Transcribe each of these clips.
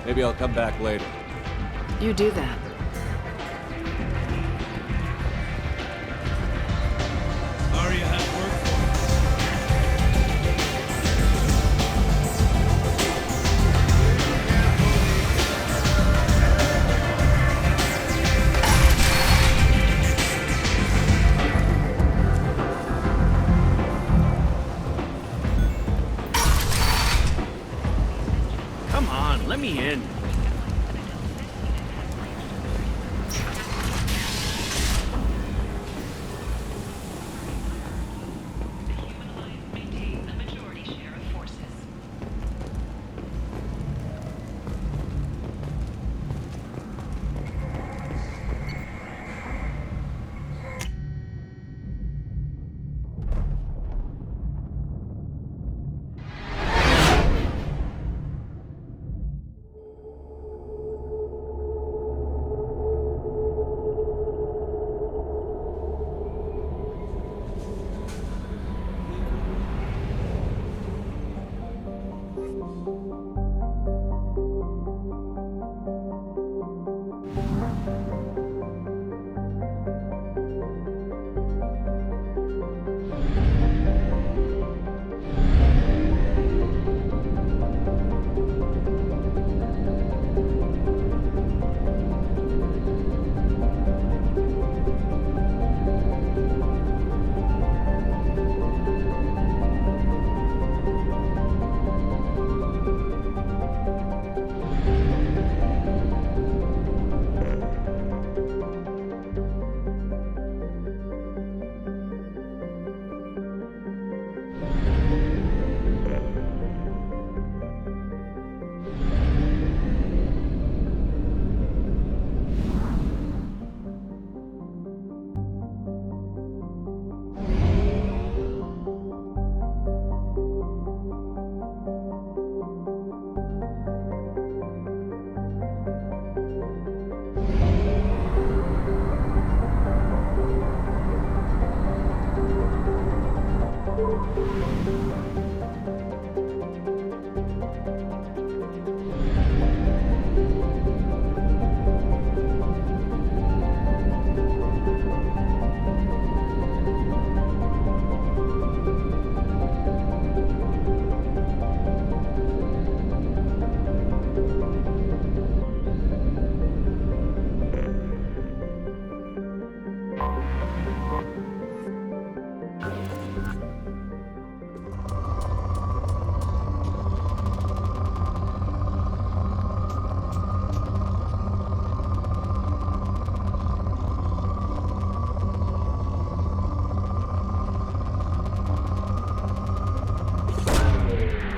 Maybe I'll come back later. You do that. Arya had work for Come on, let me in.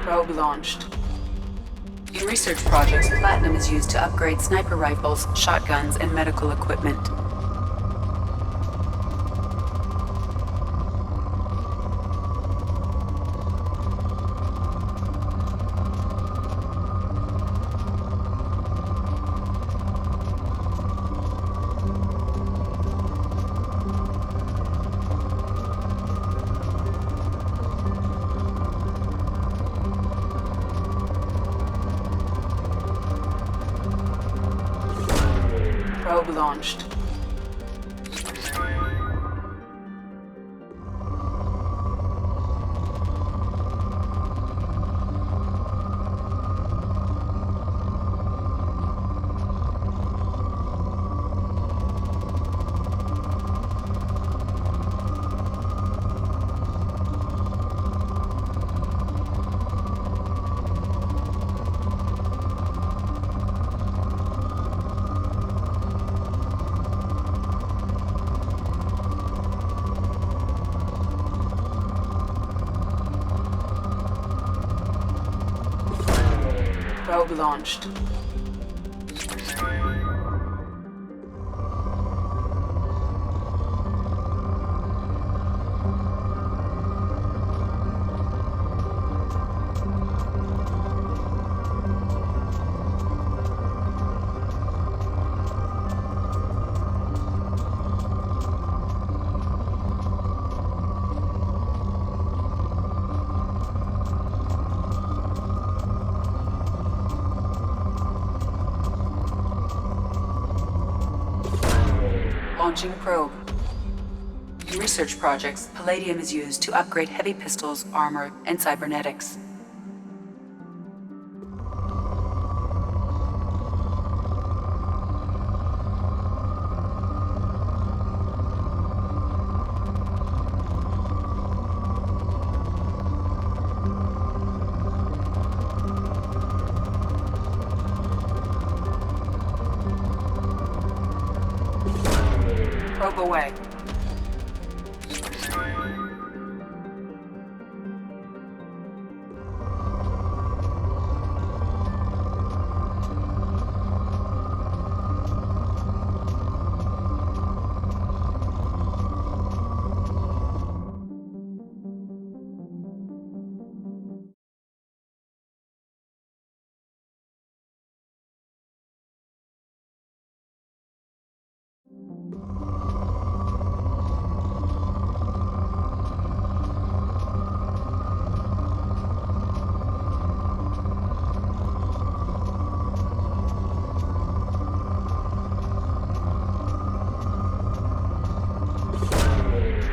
Probe launched. In research projects, platinum is used to upgrade sniper rifles, shotguns, and medical equipment. Probe launched. Probe launched. Launching probe. In research projects, palladium is used to upgrade heavy pistols, armor, and cybernetics. Probe away.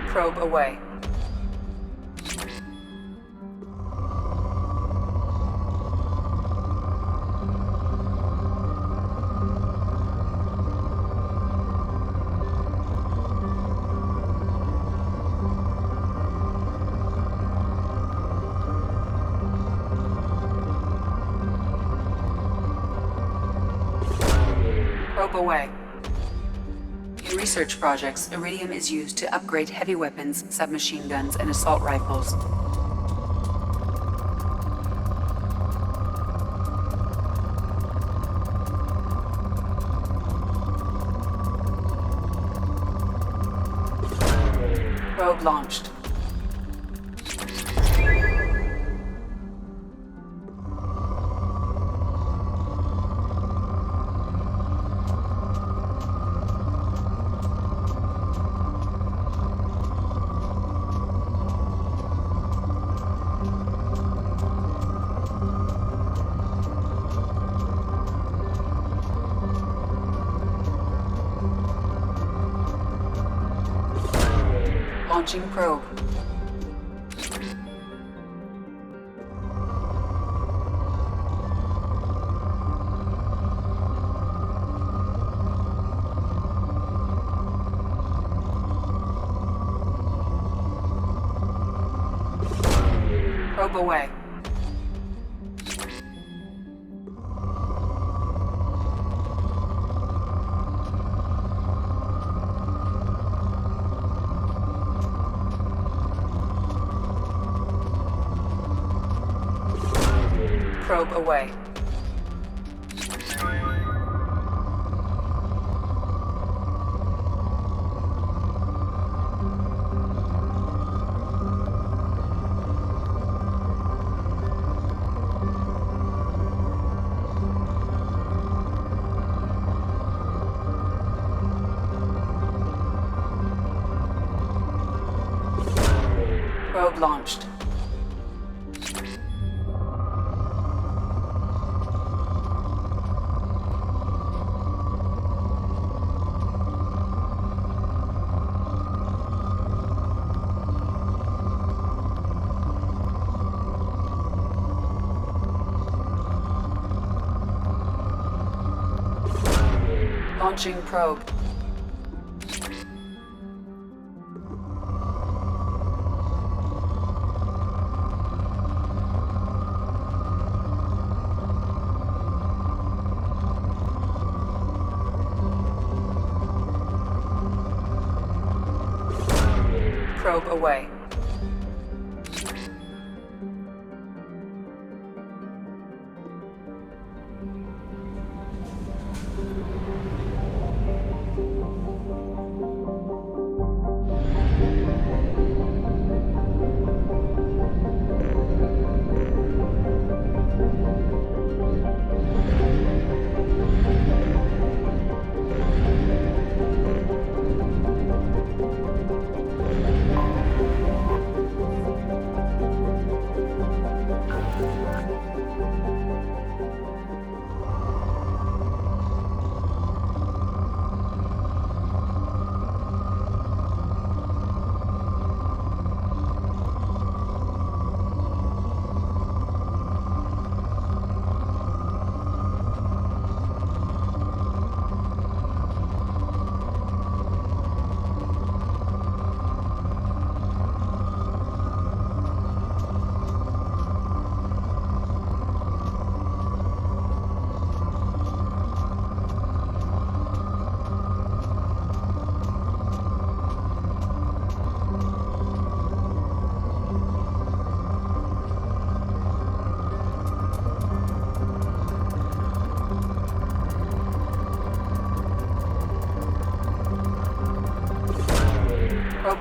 Probe away. Probe away. In research projects, iridium is used to upgrade heavy weapons, submachine guns, and assault rifles. Probe launched. Launching probe. Probe away. Probe away. Probe launched. Launching probe. Probe away.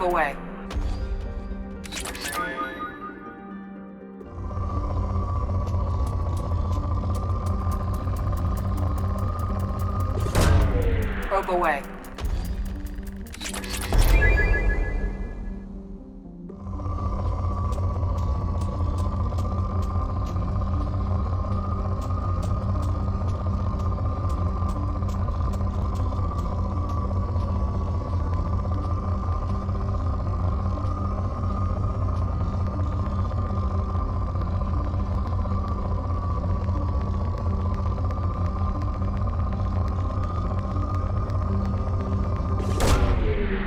away. Probe away.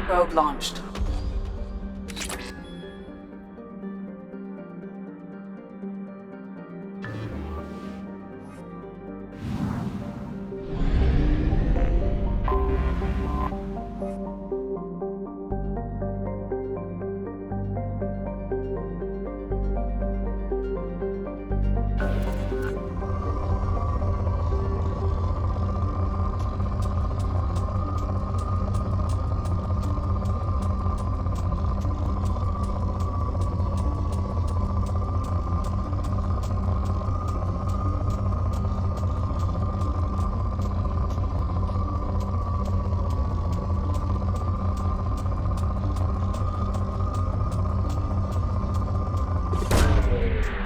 Probe launched.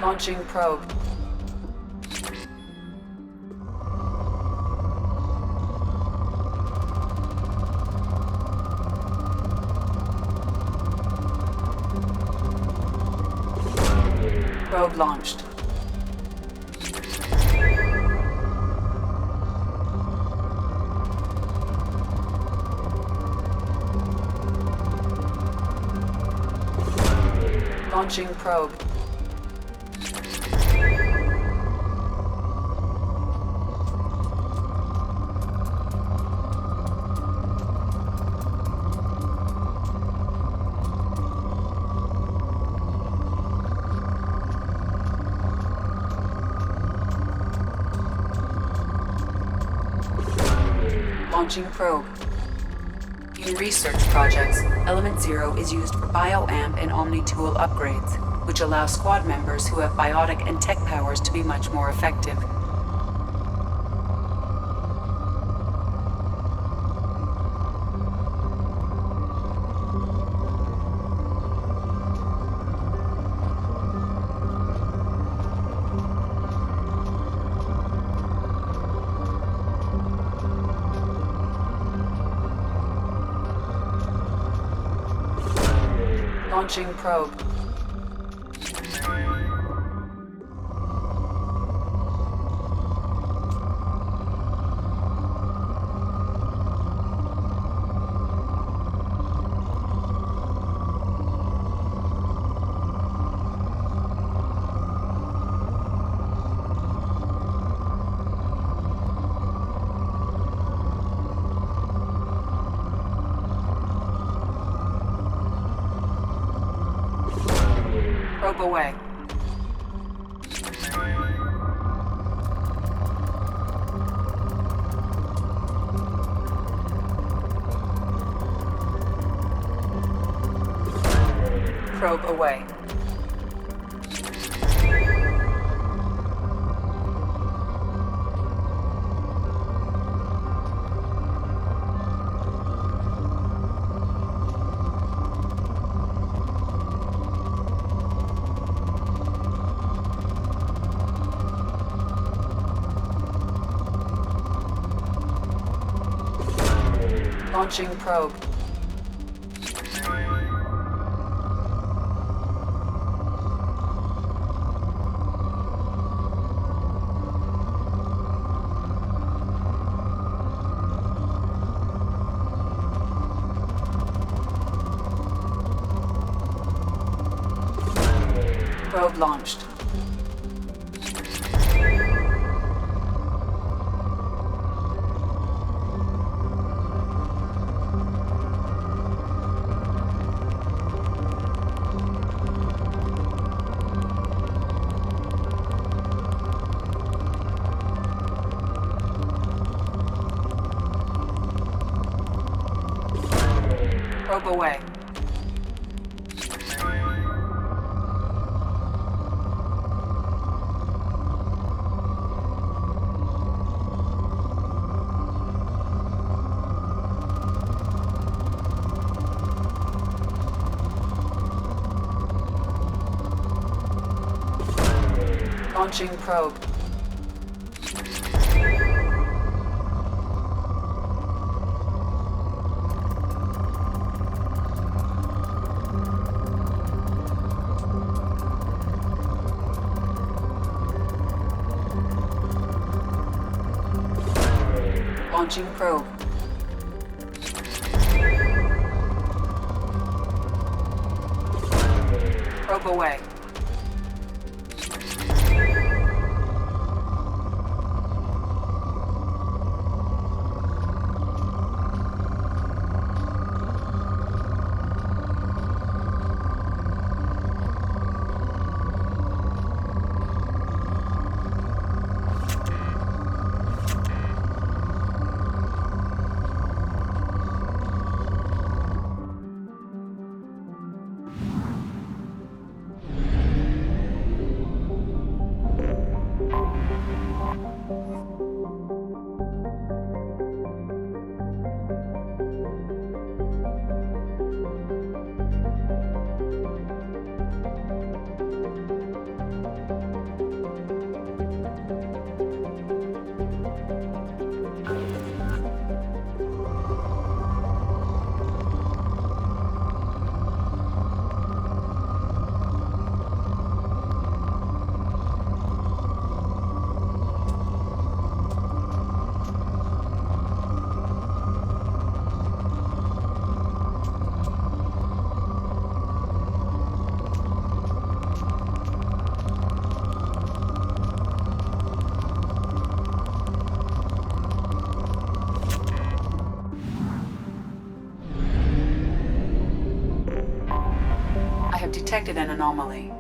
Launching probe. Probe launched. Launching probe. Launching probe. In research projects, Element Zero is used for BioAmp and Omni-tool upgrades, which allow squad members who have biotic and tech powers to be much more effective. Launching probe. Probe away. Probe away. Launching probe. Probe launched. Probe away. Launching probe. Launching probe. Probe away. Detected an anomaly.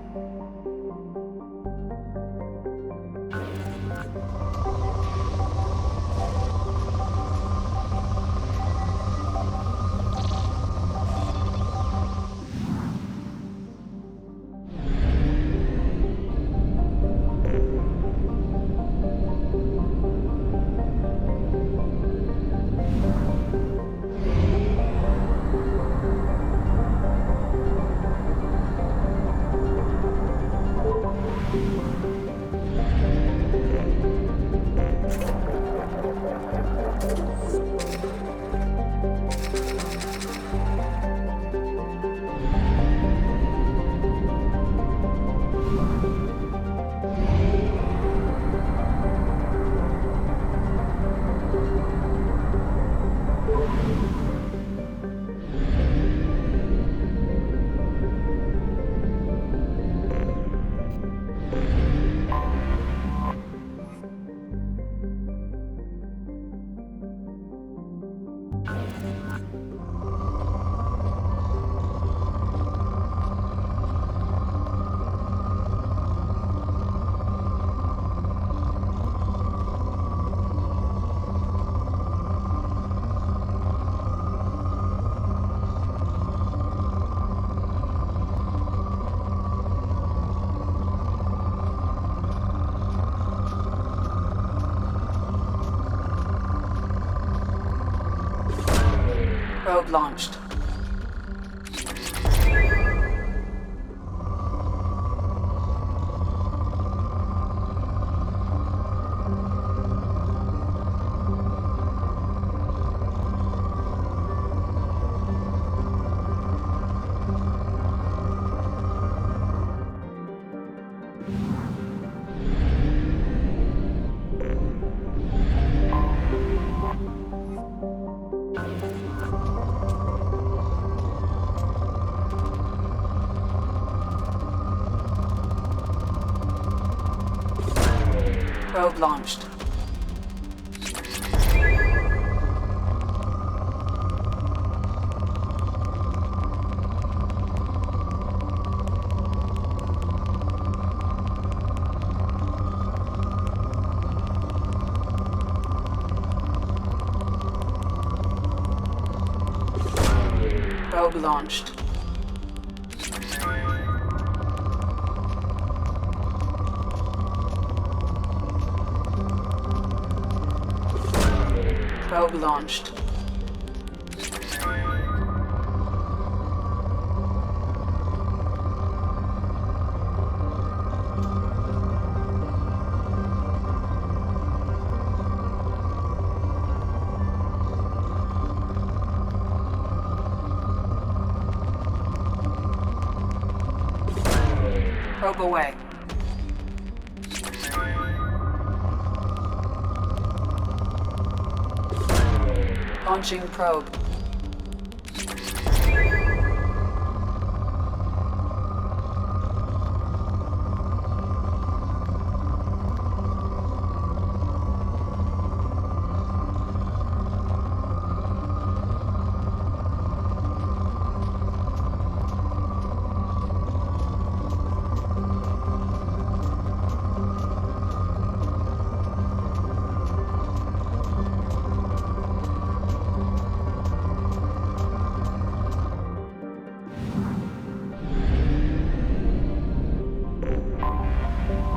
Probe launched. Probe launched. Probe launched. Probe launched. Probe away. Launching probe.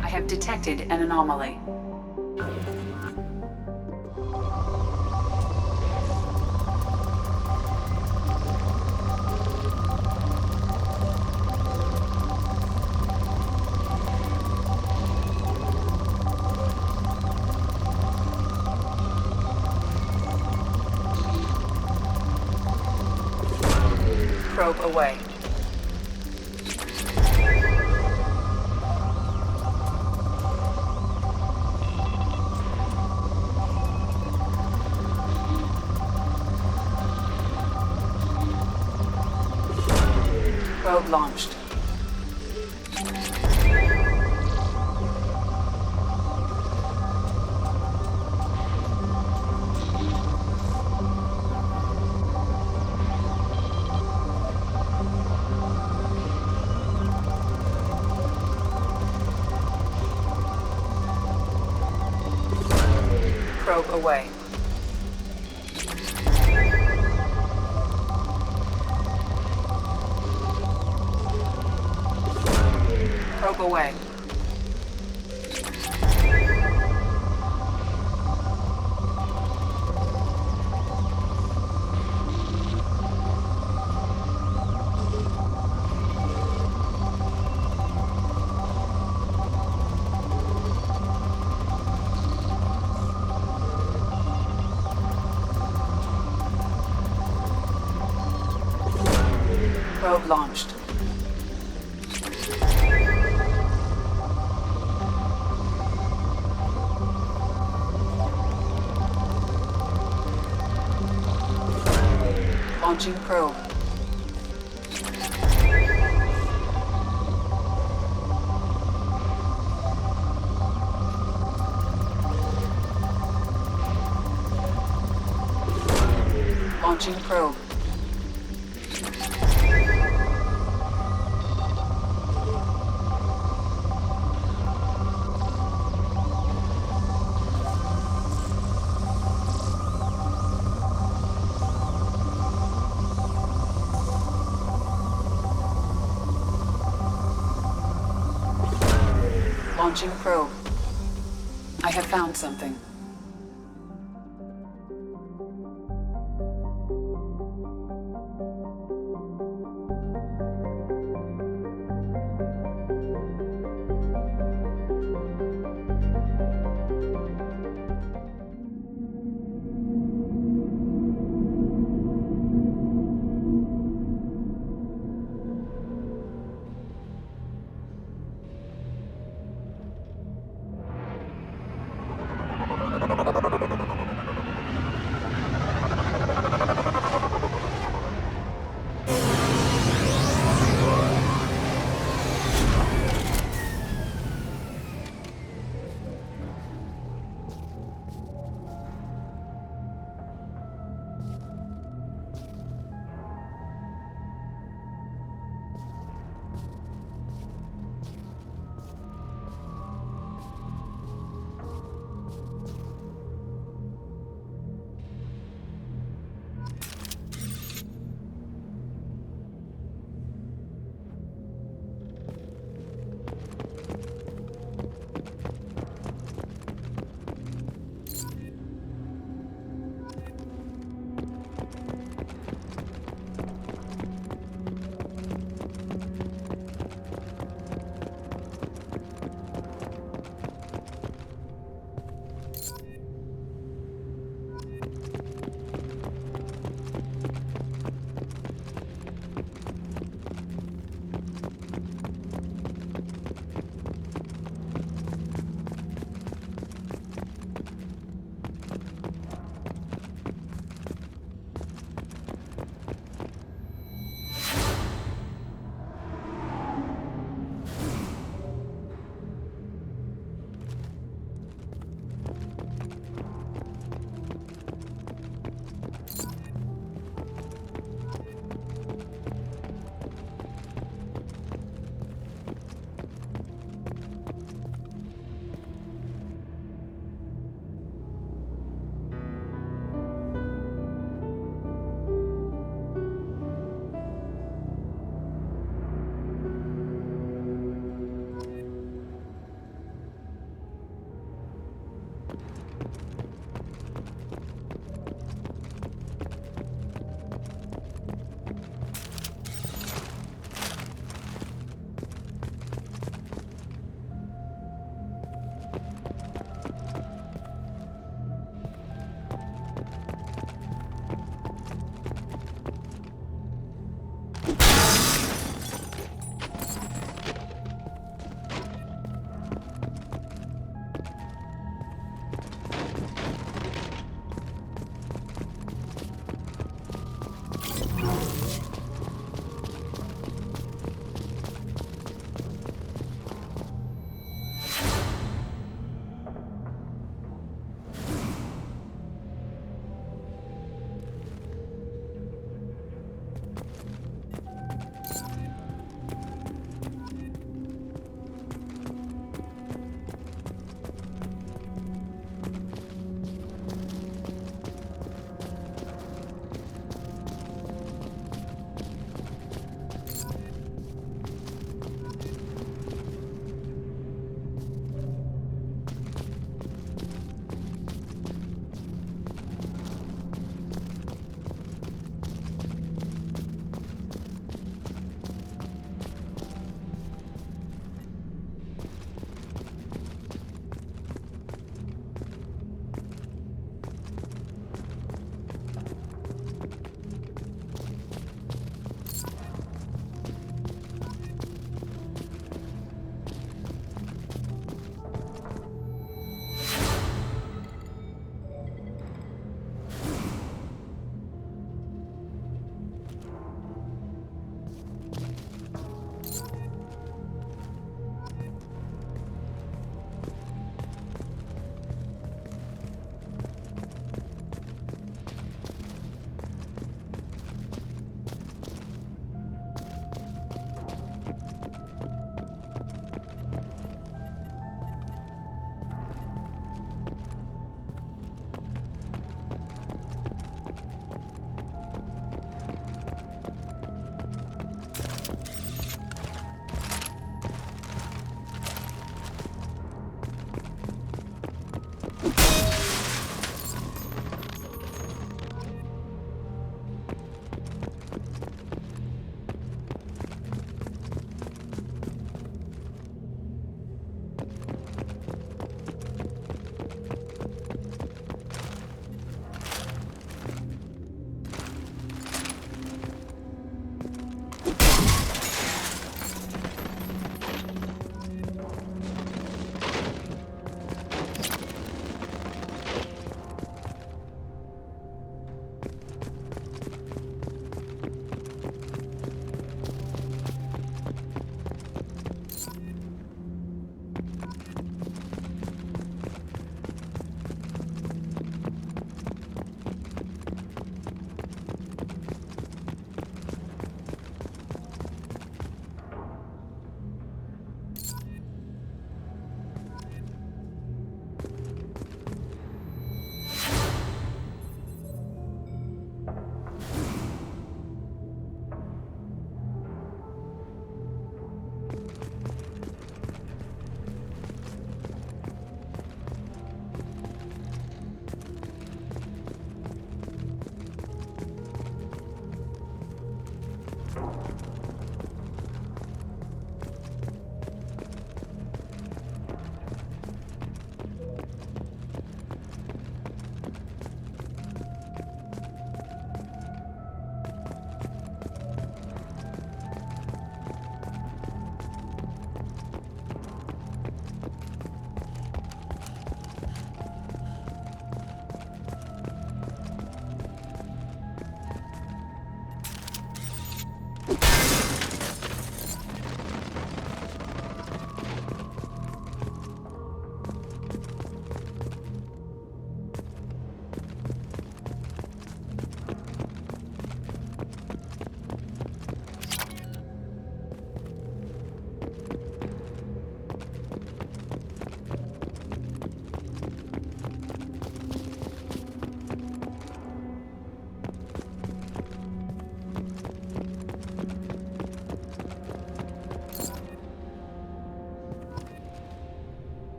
I have detected an anomaly. Probe away. Probe launched. Probe away. Probe away. Probe launched. Launching probe. Launching probe. Launching probe. I have found something.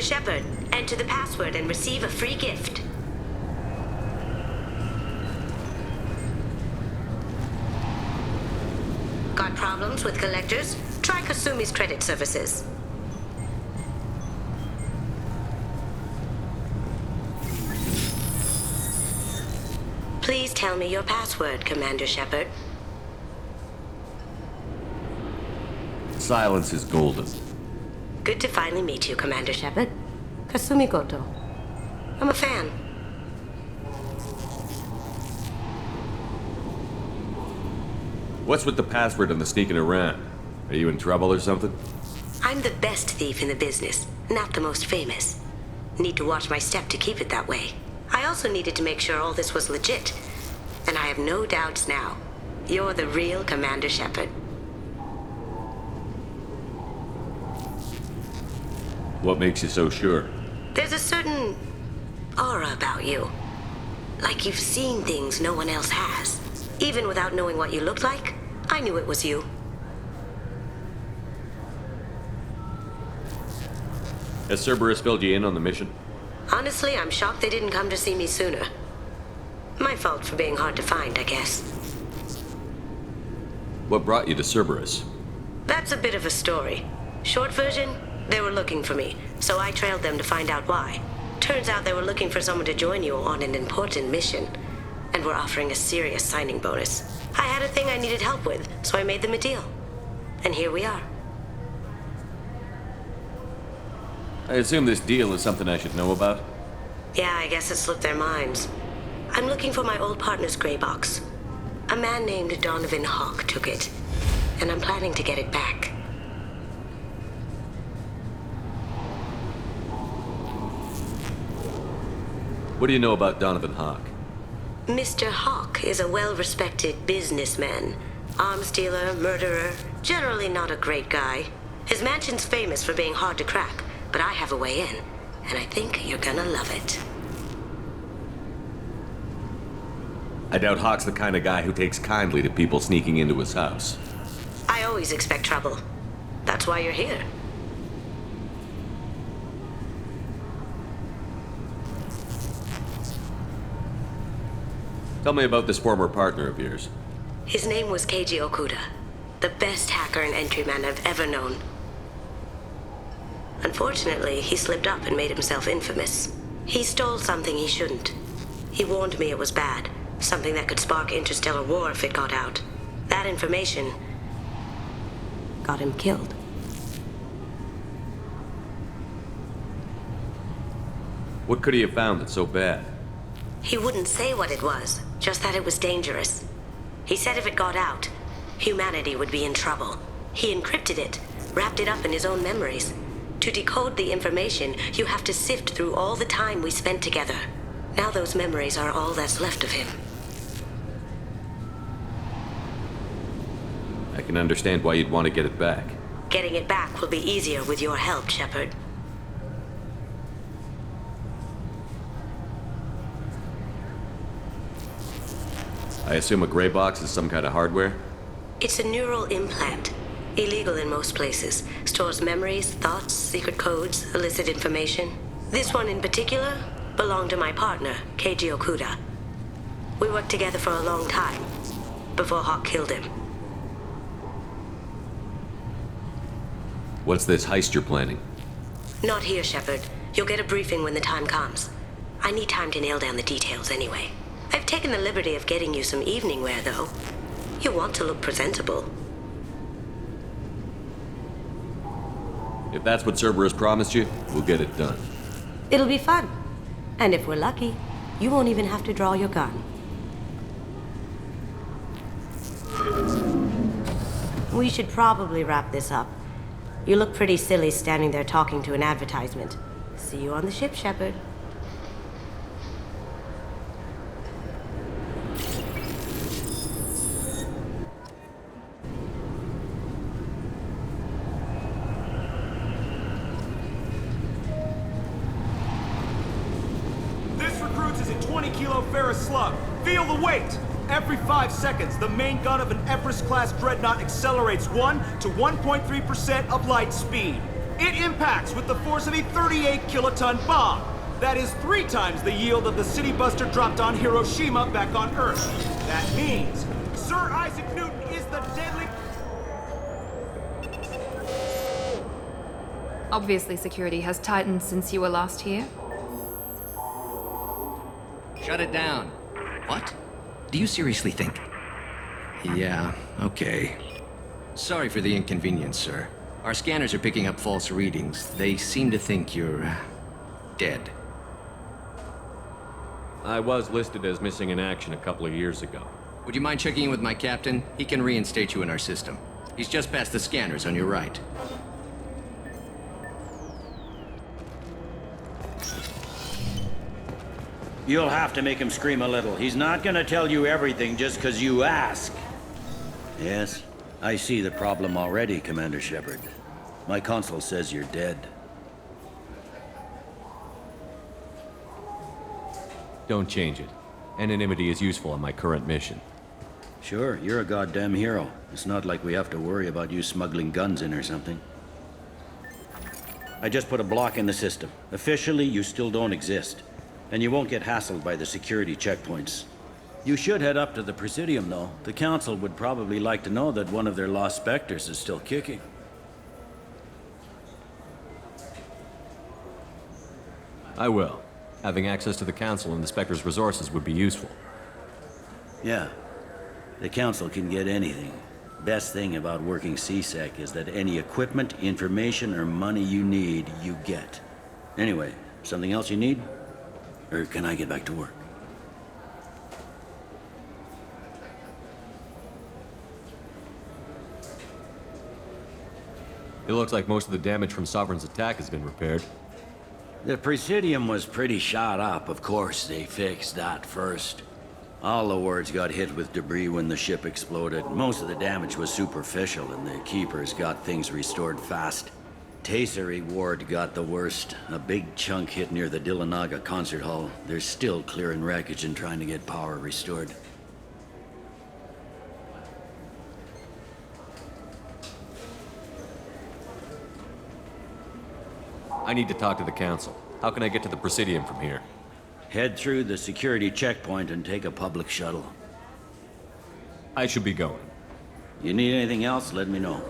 Commander Shepard. Enter the password and receive a free gift. Got problems with collectors? Try Kasumi's credit services. Please tell me your password, Commander Shepard. Silence is golden. Good to finally meet you, Commander Shepard. Kasumi Goto. I'm a fan. What's with the password and the sneaking around? Are you in trouble or something? I'm the best thief in the business, not the most famous. Need to watch my step to keep it that way. I also needed to make sure all this was legit. And I have no doubts now. You're the real Commander Shepard. What makes you so sure? There's a certain aura about you. Like you've seen things no one else has. Even without knowing what you looked like, I knew it was you. Has Cerberus filled you in on the mission? Honestly, I'm shocked they didn't come to see me sooner. My fault for being hard to find, I guess. What brought you to Cerberus? That's a bit of a story. Short version, they were looking for me, so I trailed them to find out why. Turns out they were looking for someone to join you on an important mission, and were offering a serious signing bonus. I had a thing I needed help with, so I made them a deal. And here we are. I assume this deal is something I should know about? Yeah, I guess it slipped their minds. I'm looking for my old partner's gray box. A man named Donovan Hawk took it, and I'm planning to get it back. What do you know about Donovan Hawk? Mr. Hawk is a well-respected businessman. Arms dealer, murderer, generally not a great guy. His mansion's famous for being hard to crack, but I have a way in, and I think you're gonna love it. I doubt Hawk's the kind of guy who takes kindly to people sneaking into his house. I always expect trouble. That's why you're here. Tell me about this former partner of yours. His name was Keiji Okuda, the best hacker and entryman I've ever known. Unfortunately, he slipped up and made himself infamous. He stole something he shouldn't. He warned me it was bad, something that could spark interstellar war if it got out. That information got him killed. What could he have found that's so bad? He wouldn't say what it was, just that it was dangerous. He said if it got out, humanity would be in trouble. He encrypted it, wrapped it up in his own memories. To decode the information, you have to sift through all the time we spent together. Now those memories are all that's left of him. I can understand why you'd want to get it back. Getting it back will be easier with your help, Shepard. I assume a gray box is some kind of hardware? It's a neural implant. Illegal in most places. Stores memories, thoughts, secret codes, illicit information. This one in particular belonged to my partner, Keiji Okuda. We worked together for a long time, before Hawk killed him. What's this heist you're planning? Not here, Shepard. You'll get a briefing when the time comes. I need time to nail down the details anyway. I've taken the liberty of getting you some evening wear, though. You want to look presentable. If that's what Cerberus promised you, we'll get it done. It'll be fun. And if we're lucky, you won't even have to draw your gun. We should probably wrap this up. You look pretty silly standing there talking to an advertisement. See you on the ship, Shepard. This recruits is a 20-kilo ferrous slug. Feel the weight! Every 5 seconds, the main gun of an Everest-class dreadnought accelerates 1 to 1.3% of light speed. It impacts with the force of a 38 kiloton bomb. That is 3 times the yield of the City Buster dropped on Hiroshima back on Earth. That means Sir Isaac Newton is the deadly... Obviously, security has tightened since you were last here. Shut it down. What? Do you seriously think? Yeah, okay. Sorry for the inconvenience, sir. Our scanners are picking up false readings. They seem to think you're... dead. I was listed as missing in action a couple of years ago. Would you mind checking in with my captain? He can reinstate you in our system. He's just past the scanners on your right. You'll have to make him scream a little. He's not gonna tell you everything just because you ask. Yes, I see the problem already, Commander Shepard. My console says you're dead. Don't change it. Anonymity is useful on my current mission. Sure, you're a goddamn hero. It's not like we have to worry about you smuggling guns in or something. I just put a block in the system. Officially, you still don't exist. And you won't get hassled by the security checkpoints. You should head up to the Presidium, though. The Council would probably like to know that one of their lost Spectres is still kicking. I will. Having access to the Council and the Spectre's resources would be useful. Yeah. The Council can get anything. Best thing about working C-Sec is that any equipment, information, or money you need, you get. Anyway, something else you need? Or can I get back to work? It looks like most of the damage from Sovereign's attack has been repaired. The Presidium was pretty shot up. Of course, they fixed that first. All the wards got hit with debris when the ship exploded. Most of the damage was superficial, and the Keepers got things restored fast. Tasery Ward got the worst. A big chunk hit near the Dillanaga concert hall. They're still clearing wreckage and trying to get power restored. I need to talk to the Council. How can I get to the Presidium from here? Head through the security checkpoint and take a public shuttle. I should be going. You need anything else, let me know.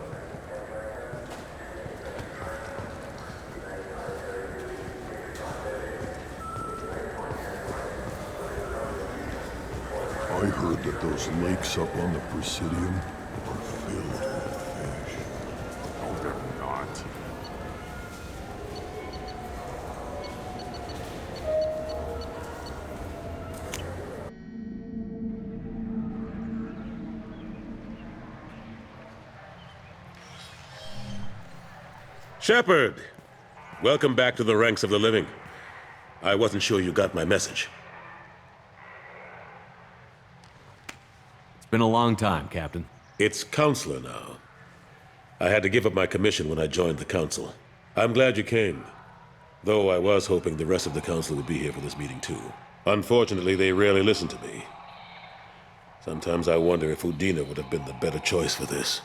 I heard that those lakes up on the Presidium are filled with fish. No, they're not. Shepard! Welcome back to the ranks of the living. I wasn't sure you got my message. It's been a long time, Captain. It's Counselor now. I had to give up my commission when I joined the Council. I'm glad you came. Though I was hoping the rest of the Council would be here for this meeting too. Unfortunately, they rarely listen to me. Sometimes I wonder if Udina would have been the better choice for this.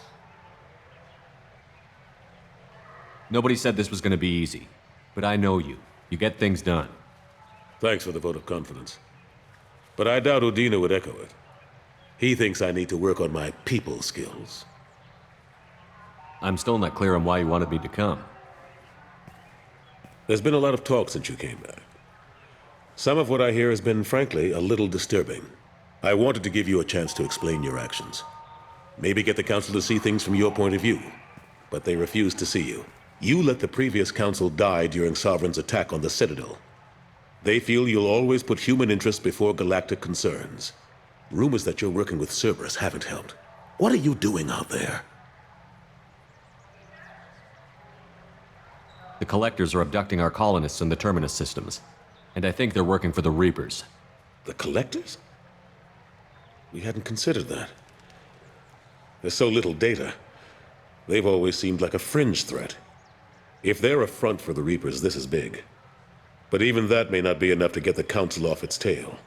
Nobody said this was going to be easy. But I know you. You get things done. Thanks for the vote of confidence. But I doubt Udina would echo it. He thinks I need to work on my people skills. I'm still not clear on why you wanted me to come. There's been a lot of talk since you came back. Some of what I hear has been, frankly, a little disturbing. I wanted to give you a chance to explain your actions. Maybe get the Council to see things from your point of view. But they refused to see you. You let the previous Council die during Sovereign's attack on the Citadel. They feel you'll always put human interests before galactic concerns. Rumors that you're working with Cerberus haven't helped. What are you doing out there? The Collectors are abducting our colonists in the Terminus systems. And I think they're working for the Reapers. The Collectors? We hadn't considered that. There's so little data. They've always seemed like a fringe threat. If they're a front for the Reapers, this is big. But even that may not be enough to get the Council off its tail.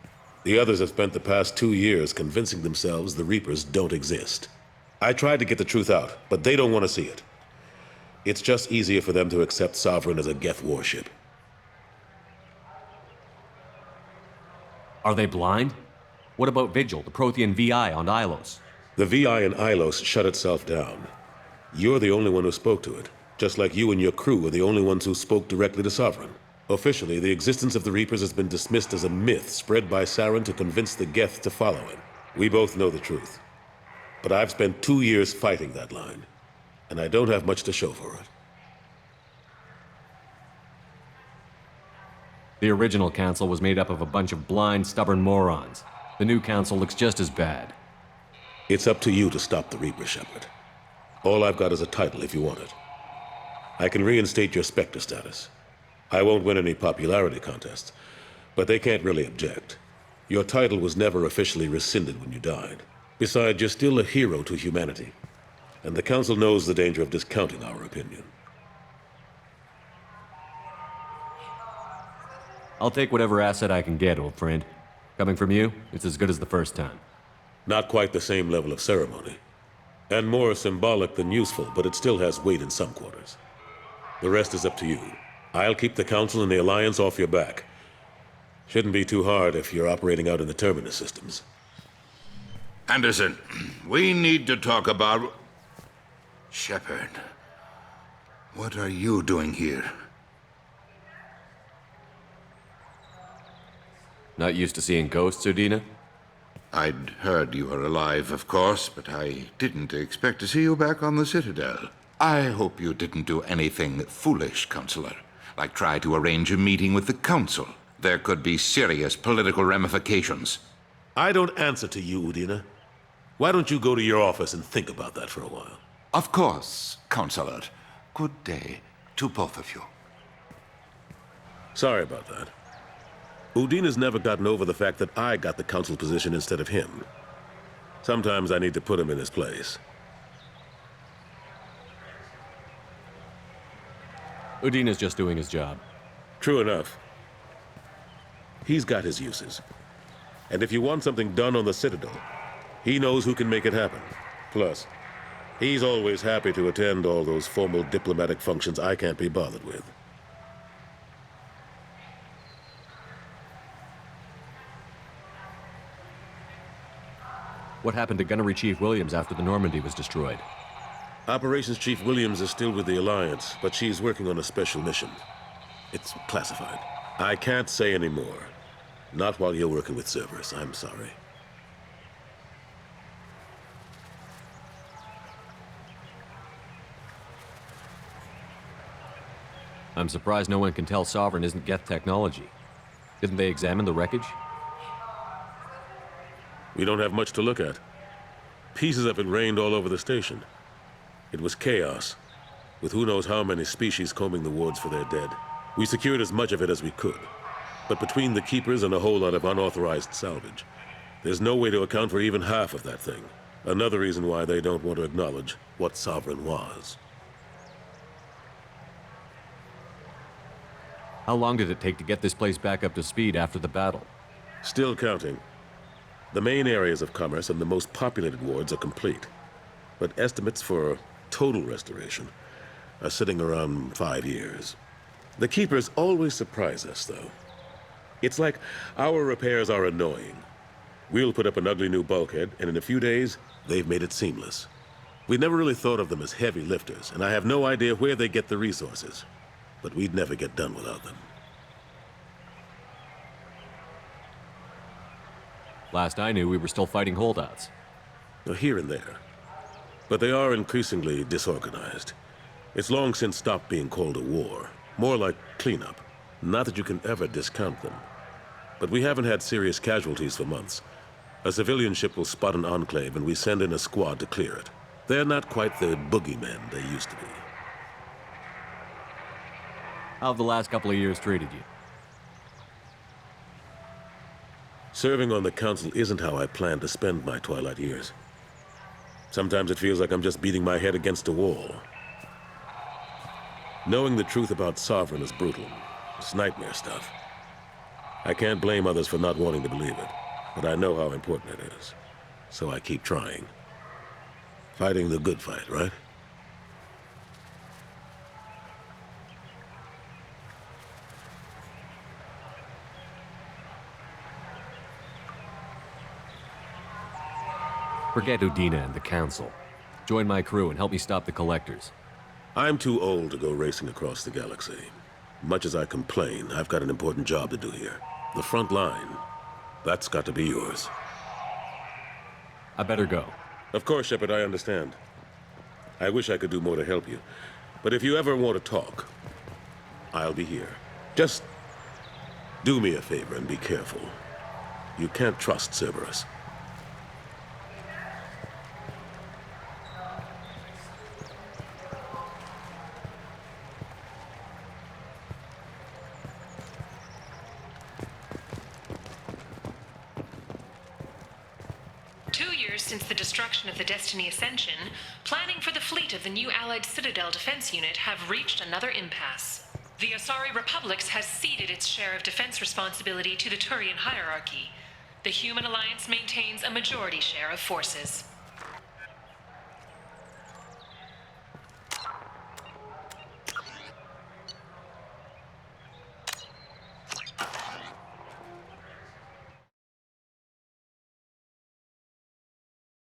The others have spent the past 2 years convincing themselves the Reapers don't exist. I tried to get the truth out, but they don't want to see it. It's just easier for them to accept Sovereign as a Geth warship. Are they blind? What about Vigil, the Prothean VI on Ilos? The VI in Ilos shut itself down. You're the only one who spoke to it, just like you and your crew are the only ones who spoke directly to Sovereign. Officially, the existence of the Reapers has been dismissed as a myth spread by Saren to convince the Geth to follow him. We both know the truth. But I've spent 2 years fighting that line, and I don't have much to show for it. The original council was made up of a bunch of blind, stubborn morons. The new council looks just as bad. It's up to you to stop the Reaper, Shepard. All I've got is a title if you want it. I can reinstate your Spectre status. I won't win any popularity contests, but they can't really object. Your title was never officially rescinded when you died. Besides, you're still a hero to humanity, and the Council knows the danger of discounting our opinion. I'll take whatever asset I can get, old friend. Coming from you, it's as good as the first time. Not quite the same level of ceremony, and more symbolic than useful, but it still has weight in some quarters. The rest is up to you. I'll keep the Council and the Alliance off your back. Shouldn't be too hard if you're operating out in the Terminus systems. Anderson, we need to talk about... Shepard, what are you doing here? Not used to seeing ghosts, Udina? I'd heard you were alive, of course, but I didn't expect to see you back on the Citadel. I hope you didn't do anything foolish, Counselor, like try to arrange a meeting with the Council. There could be serious political ramifications. I don't answer to you, Udina. Why don't you go to your office and think about that for a while? Of course, Counselor. Good day to both of you. Sorry about that. Udina's never gotten over the fact that I got the Council position instead of him. Sometimes I need to put him in his place. Udina's just doing his job. True enough. He's got his uses. And if you want something done on the Citadel, he knows who can make it happen. Plus, he's always happy to attend all those formal diplomatic functions I can't be bothered with. What happened to Gunnery Chief Williams after the Normandy was destroyed? Operations Chief Williams is still with the Alliance, but she's working on a special mission. It's classified. I can't say any more. Not while you're working with Cerberus, I'm sorry. I'm surprised no one can tell Sovereign isn't Geth technology. Didn't they examine the wreckage? We don't have much to look at. Pieces of it rained all over the station. It was chaos, with who knows how many species combing the wards for their dead. We secured as much of it as we could. But between the Keepers and a whole lot of unauthorized salvage, there's no way to account for even half of that thing. Another reason why they don't want to acknowledge what Sovereign was. How long did it take to get this place back up to speed after the battle? Still counting. The main areas of commerce and the most populated wards are complete. But estimates for total restoration are sitting around 5 years. The Keepers always surprise us, though. It's like our repairs are annoying. We'll put up an ugly new bulkhead, and in a few days, they've made it seamless. We never really thought of them as heavy lifters, and I have no idea where they get the resources. But we'd never get done without them. Last I knew, we were still fighting holdouts. Here and there. But they are increasingly disorganized. It's long since stopped being called a war. More like cleanup. Not that you can ever discount them. But we haven't had serious casualties for months. A civilian ship will spot an enclave and we send in a squad to clear it. They're not quite the boogeymen they used to be. How have the last couple of years treated you? Serving on the Council isn't how I plan to spend my twilight years. Sometimes it feels like I'm just beating my head against a wall. Knowing the truth about Sovereign is brutal. It's nightmare stuff. I can't blame others for not wanting to believe it, but I know how important it is. So I keep trying. Fighting the good fight, right? Forget Udina and the Council. Join my crew and help me stop the Collectors. I'm too old to go racing across the galaxy. Much as I complain, I've got an important job to do here. The front line, that's got to be yours. I better go. Of course, Shepard, I understand. I wish I could do more to help you. But if you ever want to talk, I'll be here. Just do me a favor and be careful. You can't trust Cerberus. Since the destruction of the Destiny Ascension, planning for the fleet of the new Allied Citadel Defense Unit have reached another impasse. The Asari Republics has ceded its share of defense responsibility to the Turian hierarchy. The Human Alliance maintains a majority share of forces.